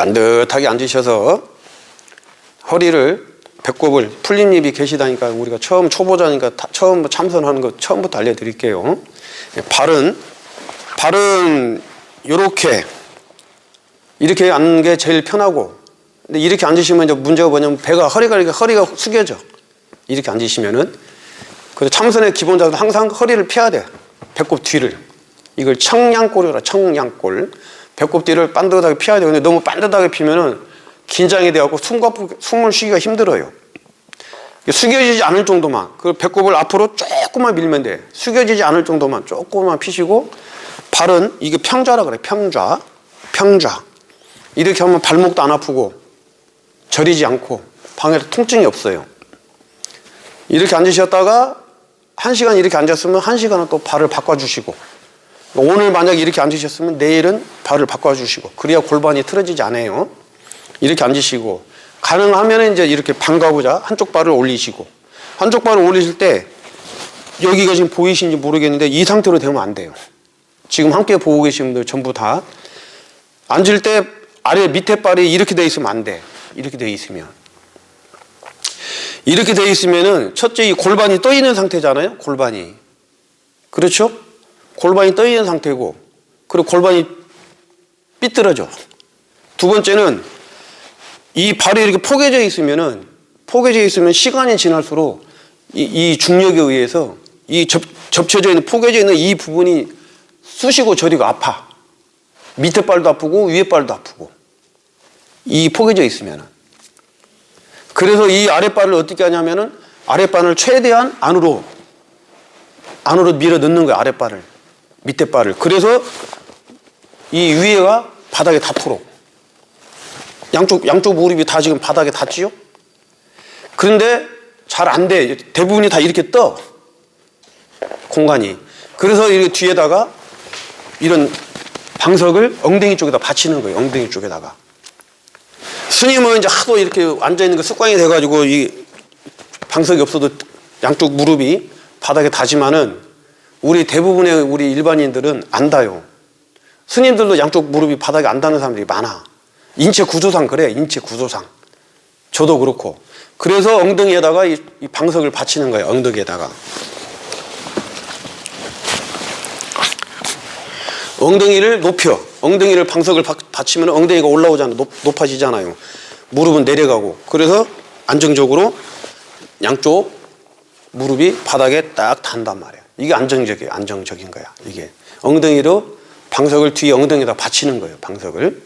반듯하게 앉으셔서 허리를, 배꼽을, 풀림입이 계시다니까 우리가 처음 초보자니까 처음 참선하는 거 처음부터 알려드릴게요. 발은 이렇게 앉는 게 제일 편하고, 근데 이렇게 앉으시면 이제 문제가 뭐냐면 허리가 숙여져. 이렇게 앉으시면은. 그래서 참선의 기본 자세는 항상 허리를 펴야 돼. 배꼽 뒤를. 이걸 청양골이라, 청양골. 배꼽 뒤를 반듯하게 펴야 돼. 근데 너무 반듯하게 피면은 긴장이 돼갖고 숨을 쉬기가 힘들어요. 숙여지지 않을 정도만, 그 배꼽을 앞으로 조금만 밀면 돼. 숙여지지 않을 정도만 조금만 피시고, 발은 이게 평좌라 그래. 평좌. 이렇게 하면 발목도 안 아프고 저리지 않고 방에도 통증이 없어요. 이렇게 앉으셨다가 1시간 이렇게 앉았으면 1시간은 또 발을 바꿔주시고, 오늘 만약에 이렇게 앉으셨으면 내일은 발을 바꿔주시고, 그래야 골반이 틀어지지 않아요. 이렇게 앉으시고, 가능하면 이제 이렇게 반가보자. 한쪽 발을 올리시고, 한쪽 발을 올리실 때 여기가 지금 보이시는지 모르겠는데 이 상태로 되면 안 돼요. 지금 함께 보고 계신 분들 전부 다 앉을 때 밑에 발이 이렇게 돼 있으면 안 돼. 이렇게 돼 있으면. 이렇게 돼 있으면은 첫째 이 골반이 떠 있는 상태잖아요. 골반이. 그렇죠? 골반이 떠 있는 상태고, 그리고 골반이 삐뚤어져. 두 번째는 이 발이 이렇게 포개져 있으면 시간이 지날수록 이 중력에 의해서 이 접혀져 있는, 포개져 있는 이 부분이 쑤시고 저리고 아파. 밑에 발도 아프고 위에 발도 아프고. 이 포개져 있으면은. 그래서 이 아랫발을 어떻게 하냐면은 아랫발을 최대한 안으로 밀어 넣는 거야. 아랫발을. 밑에 발을. 그래서 이 위에가 바닥에 닿도록. 양쪽 무릎이 다 지금 바닥에 닿지요? 그런데 잘 안 돼. 대부분이 다 이렇게 떠. 공간이. 그래서 이렇게 뒤에다가 이런 방석을 엉덩이 쪽에다 받치는 거예요. 엉덩이 쪽에다가. 스님은 이제 하도 이렇게 앉아있는 거 습관이 돼가지고 이 방석이 없어도 양쪽 무릎이 바닥에 닿지만은 대부분의 우리 일반인들은 안 닿아요. 스님들도 양쪽 무릎이 바닥에 안 닿는 사람들이 많아. 인체 구조상 그래. 인체 구조상. 저도 그렇고. 그래서 엉덩이에다가 이 방석을 받치는 거예요. 엉덩이에다가. 엉덩이를 높여. 엉덩이를 방석을 받치면 엉덩이가 올라오잖아요. 높아지잖아요. 무릎은 내려가고. 그래서 안정적으로 양쪽 무릎이 바닥에 딱 닿는단 말이에요. 이게 안정적인 거야. 이게 엉덩이로 방석을 뒤에 엉덩이에다 받치는 거예요. 방석을.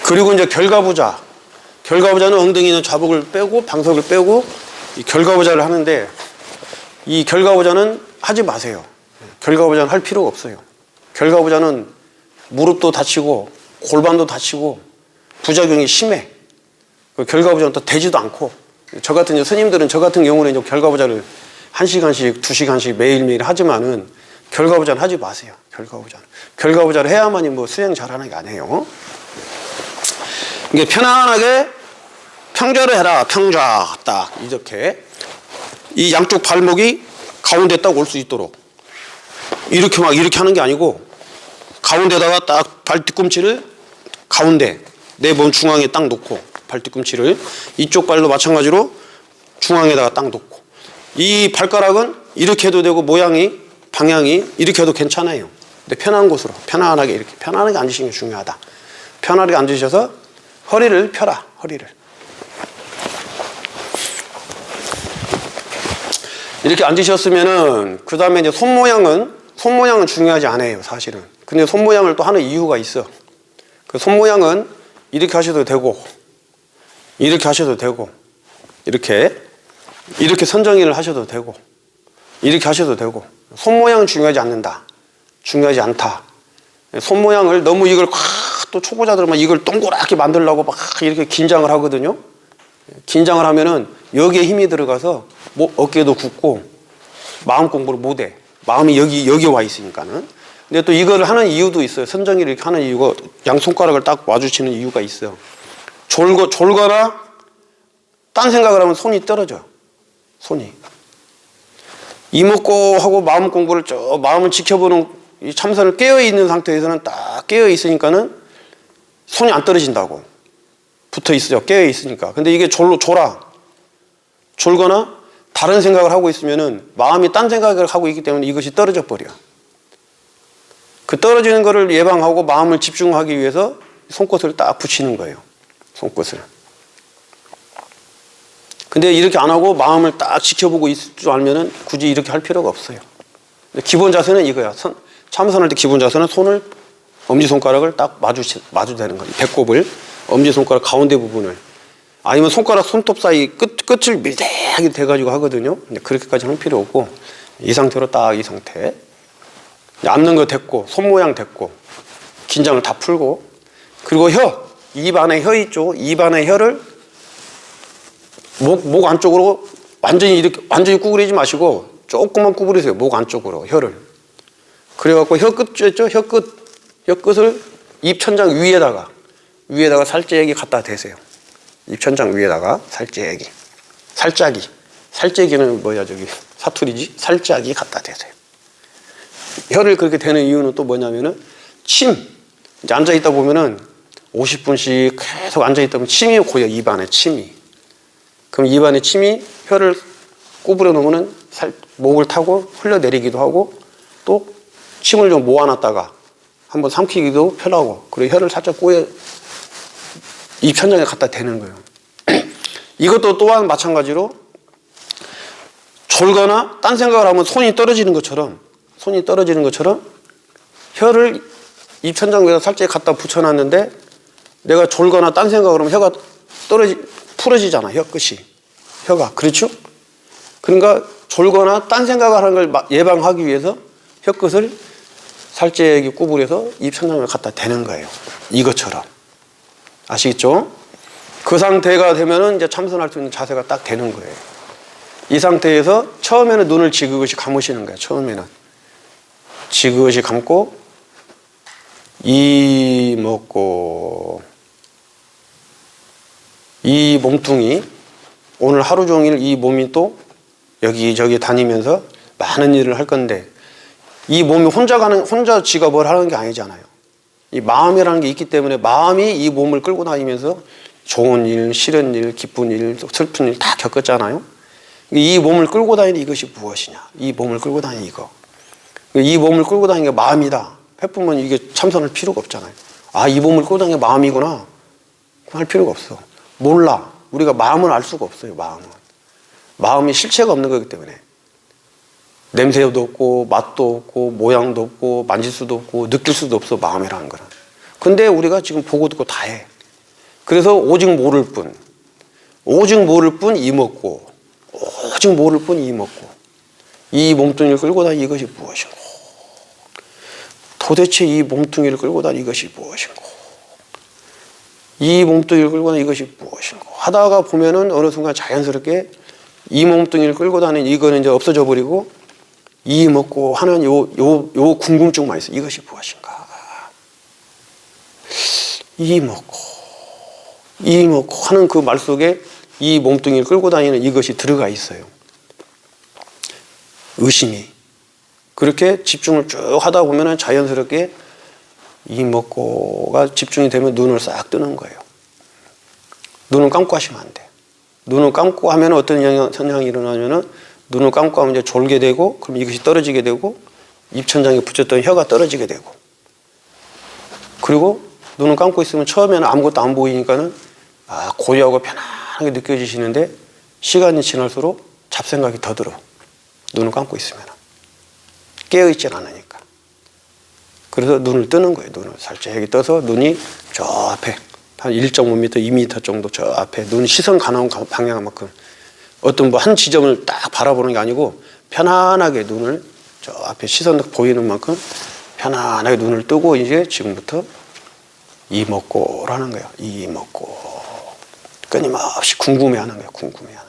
그리고 이제 결과부자는 엉덩이는 좌복을 빼고 방석을 빼고 이 결과부자를 하는데, 이 결과부자는 하지 마세요. 결과부자는 할 필요가 없어요. 결과부자는 무릎도 다치고 골반도 다치고 부작용이 심해. 결과부자는 또 되지도 않고, 스님들은 저 같은 경우는 이제 결과부자를 1시간씩 2시간씩 매일매일 하지만은 결과부자는 하지 마세요. 결과부자를 해야만이 수행 잘하는 게 아니에요. 이게 편안하게 평좌를 해라. 평좌 딱 이렇게 이 양쪽 발목이 가운데 딱 올 수 있도록 이렇게 하는 게 아니고, 가운데다가 딱 발 뒤꿈치를 가운데 내 몸 중앙에 딱 놓고, 발 뒤꿈치를 이쪽 발도 마찬가지로 중앙에다가 딱 놓고, 이 발가락은 이렇게 해도 되고 방향이 이렇게 해도 괜찮아요. 근데 편한 곳으로 편안하게 이렇게 편안하게 앉으시는 게 중요하다. 편안하게 앉으셔서 허리를 펴라. 허리를 이렇게 앉으셨으면은 그 다음에 이제 손 모양은 중요하지 않아요. 사실은. 근데 손 모양을 또 하는 이유가 있어. 그 손 모양은 이렇게 하셔도 되고, 이렇게 하셔도 되고, 이렇게 선정의를 하셔도 되고, 이렇게 하셔도 되고. 손 모양은 중요하지 않다. 손 모양을 너무 이걸 또 초보자들은 이걸 동그랗게 만들려고 막 이렇게 긴장을 하거든요. 긴장을 하면은 여기에 힘이 들어가서 어깨도 굽고 마음 공부를 못해. 마음이 여기 와 있으니까는. 근데 또 이걸 하는 이유도 있어요. 선정의를 이렇게 하는 이유가, 양 손가락을 딱 와주치는 이유가 있어요. 졸거나 딴 생각을 하면 손이 떨어져. 손이. 이목고 하고 마음 공부를 마음을 지켜보는 이 참선을 깨어있는 상태에서는 딱 깨어있으니까는 손이 안 떨어진다고. 붙어 있어요. 깨어 있으니까. 근데 이게 졸거나 다른 생각을 하고 있으면은 마음이 딴 생각을 하고 있기 때문에 이것이 떨어져 버려. 그 떨어지는 거를 예방하고 마음을 집중하기 위해서 손끝을 딱 붙이는 거예요. 손끝을. 근데 이렇게 안 하고 마음을 딱 지켜보고 있을 줄 알면은 굳이 이렇게 할 필요가 없어요. 기본 자세는 이거야. 참선할 때 기본 자세는 손을, 엄지손가락을 딱 마주대는 거예요. 배꼽을, 엄지손가락 가운데 부분을. 아니면 손가락 손톱 사이 끝을 밀대하게 대가지고 하거든요. 근데 그렇게까지 할 필요 없고, 이 상태로 딱 이 상태. 앉는 거 됐고, 손 모양 됐고, 긴장을 다 풀고, 그리고 입 안에 혀 있죠. 입 안에 혀를 목 안쪽으로 완전히 구부리지 마시고, 조금만 구부리세요. 목 안쪽으로, 혀를. 그래갖고 혀 끝 있죠? 혀 끝을 입 천장 위에다가 살짝이 갖다 대세요. 입 천장 위에다가 살짝이는 뭐야, 저기, 사투리지? 살짝이 갖다 대세요. 혀를 그렇게 대는 이유는 또 뭐냐면은, 이제 앉아있다 보면은 50분씩 계속 앉아있다 보면 침이 고여, 입 안에 침이. 그럼 입 안에 침이 혀를 구부려 놓으면은 목을 타고 흘러내리기도 하고, 또 침을 좀 모아놨다가 한번 삼키기도 편하고, 그리고 혀를 살짝 꼬여 입 천장에 갖다 대는 거예요. 이것도 또한 마찬가지로 졸거나 딴 생각을 하면 손이 떨어지는 것처럼 혀를 입 천장 위에다 살짝 갖다 붙여놨는데, 내가 졸거나 딴 생각을 하면 혀가 풀어지잖아. 혀 끝이. 혀가. 그렇죠? 그러니까 졸거나 딴 생각을 하는 걸 예방하기 위해서 혀 끝을 살짝 구부려서 입 천장에 갖다 대는 거예요. 이것처럼. 아시겠죠? 그 상태가 되면은 이제 참선할 수 있는 자세가 딱 되는 거예요. 이 상태에서 처음에는 눈을 지그시 감으시는 거예요. 처음에는. 지그시 감고, 이 먹고, 이 몸뚱이, 오늘 하루 종일 이 몸이 또 여기저기 다니면서 많은 일을 할 건데, 이 몸이 혼자 지가 뭘 하는 게 아니잖아요. 이 마음이라는 게 있기 때문에 마음이 이 몸을 끌고 다니면서 좋은 일, 싫은 일, 기쁜 일, 슬픈 일 다 겪었잖아요. 이 몸을 끌고 다니는 이것이 무엇이냐? 이 몸을 끌고 다니는 이거. 이 몸을 끌고 다니는 게 마음이다. 해보면 이게 참선할 필요가 없잖아요. 아, 이 몸을 끌고 다니는 게 마음이구나. 할 필요가 없어. 몰라. 우리가 마음을 알 수가 없어요, 마음은. 마음이 실체가 없는 거기 때문에. 냄새도 없고, 맛도 없고, 모양도 없고, 만질 수도 없고, 느낄 수도 없어, 마음이라는 거는. 근데 우리가 지금 보고 듣고 다 해. 그래서 오직 모를 뿐 이먹고, 오직 모를 뿐 이먹고, 이 몸뚱이를 끌고 다니 이것이 무엇인고, 도대체 이 몸뚱이를 끌고 다니 이것이 무엇인고, 이 몸뚱이를 끌고 다니 이것이 무엇인고 하다가 보면은 어느 순간 자연스럽게 이 몸뚱이를 끌고 다니는 이거는 이제 없어져 버리고, 이 먹고 하는 요 궁금증만 있어. 이것이 무엇인가? 이 먹고 하는 그 말 속에 이 몸뚱이를 끌고 다니는 이것이 들어가 있어요. 의심이. 그렇게 집중을 쭉 하다 보면은 자연스럽게 이 먹고가 집중이 되면 눈을 싹 뜨는 거예요. 눈을 감고 하시면 안 돼. 눈을 감고 하면 어떤 현상이 일어나면은, 눈을 감고 하면 이제 졸게 되고, 그럼 이것이 떨어지게 되고, 입천장에 붙였던 혀가 떨어지게 되고, 그리고 눈을 감고 있으면 처음에는 아무것도 안 보이니까는 고요하고 편안하게 느껴지시는데, 시간이 지날수록 잡생각이 더 들어. 눈을 감고 있으면 깨어있질 않으니까. 그래서 눈을 뜨는 거예요. 눈을 살짝 떠서 눈이 저 앞에 한 1.5m, 2m 정도 저 앞에, 눈이 시선 가는 방향만큼 어떤 뭐 한 지점을 딱 바라보는 게 아니고, 편안하게 눈을 저 앞에 시선 보이는 만큼 편안하게 눈을 뜨고, 이제 지금부터 이먹고라는 거예요. 이먹고. 끊임없이 궁금해하는 거예요. 궁금해하는 거예요.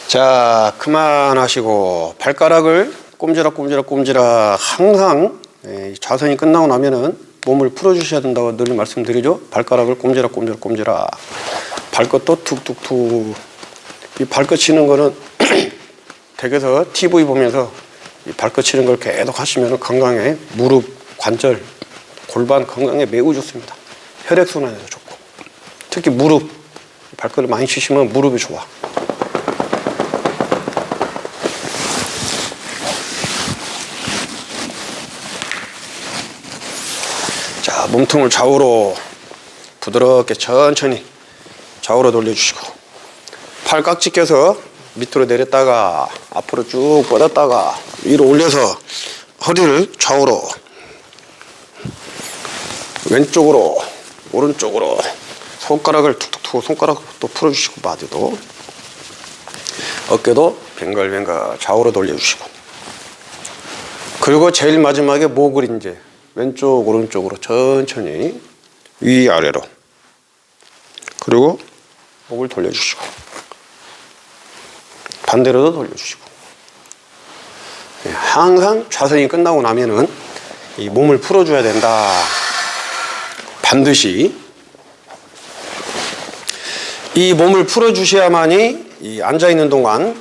자, 그만하시고 발가락을 꼼지락 항상 좌선이 끝나고 나면은 몸을 풀어주셔야 된다고 늘 말씀드리죠. 발가락을 꼼지락 발끝도 툭툭툭. 이 발끝 치는 거는 댁에서 TV 보면서 이 발끝 치는 걸 계속 하시면 건강에 무릎, 관절, 골반 건강에 매우 좋습니다. 혈액순환에도 좋고 특히 무릎, 발끝을 많이 치시면 무릎이 좋아. 자, 몸통을 좌우로 부드럽게 천천히 좌우로 돌려주시고 팔 깍지 껴서 밑으로 내렸다가 앞으로 쭉 뻗었다가 위로 올려서 허리를 좌우로 왼쪽으로 오른쪽으로 손가락을 툭툭툭 손가락도 풀어주시고 바디도 어깨도 뱅글뱅글 좌우로 돌려주시고 그리고 제일 마지막에 목을 이제 왼쪽 오른쪽으로 천천히 위아래로 그리고 목을 돌려주시고 반대로도 돌려주시고 항상 좌선이 끝나고 나면은 이 몸을 풀어줘야 된다. 반드시 이 몸을 풀어주셔야만이 이 앉아있는 동안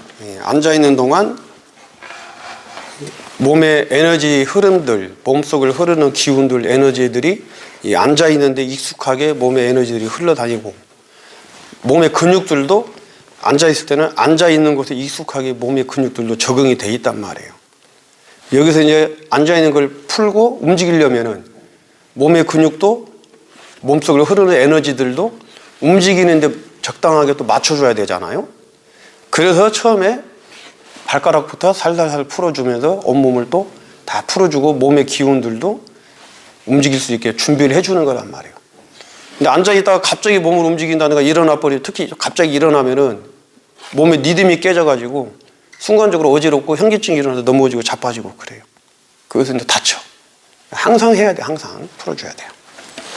몸의 에너지 흐름들, 몸속을 흐르는 기운들, 에너지들이 이 앉아있는데 익숙하게 몸의 에너지들이 흘러다니고 몸의 근육들도 앉아있을 때는 앉아있는 곳에 익숙하게 몸의 근육들도 적응이 돼 있단 말이에요. 여기서 이제 앉아있는 걸 풀고 움직이려면은 몸의 근육도 몸속으로 흐르는 에너지들도 움직이는데 적당하게 또 맞춰줘야 되잖아요. 그래서 처음에 발가락부터 살살살 풀어주면서 온몸을 또 다 풀어주고 몸의 기운들도 움직일 수 있게 준비를 해주는 거란 말이에요. 근데 앉아있다가 갑자기 몸을 움직인다든가 일어나 버리고 특히 갑자기 일어나면은 몸의 리듬이 깨져가지고 순간적으로 어지럽고 현기증이 일어나서 넘어지고 자빠지고 그래요. 그것은 이제 다쳐. 항상 해야 돼. 항상 풀어줘야 돼요.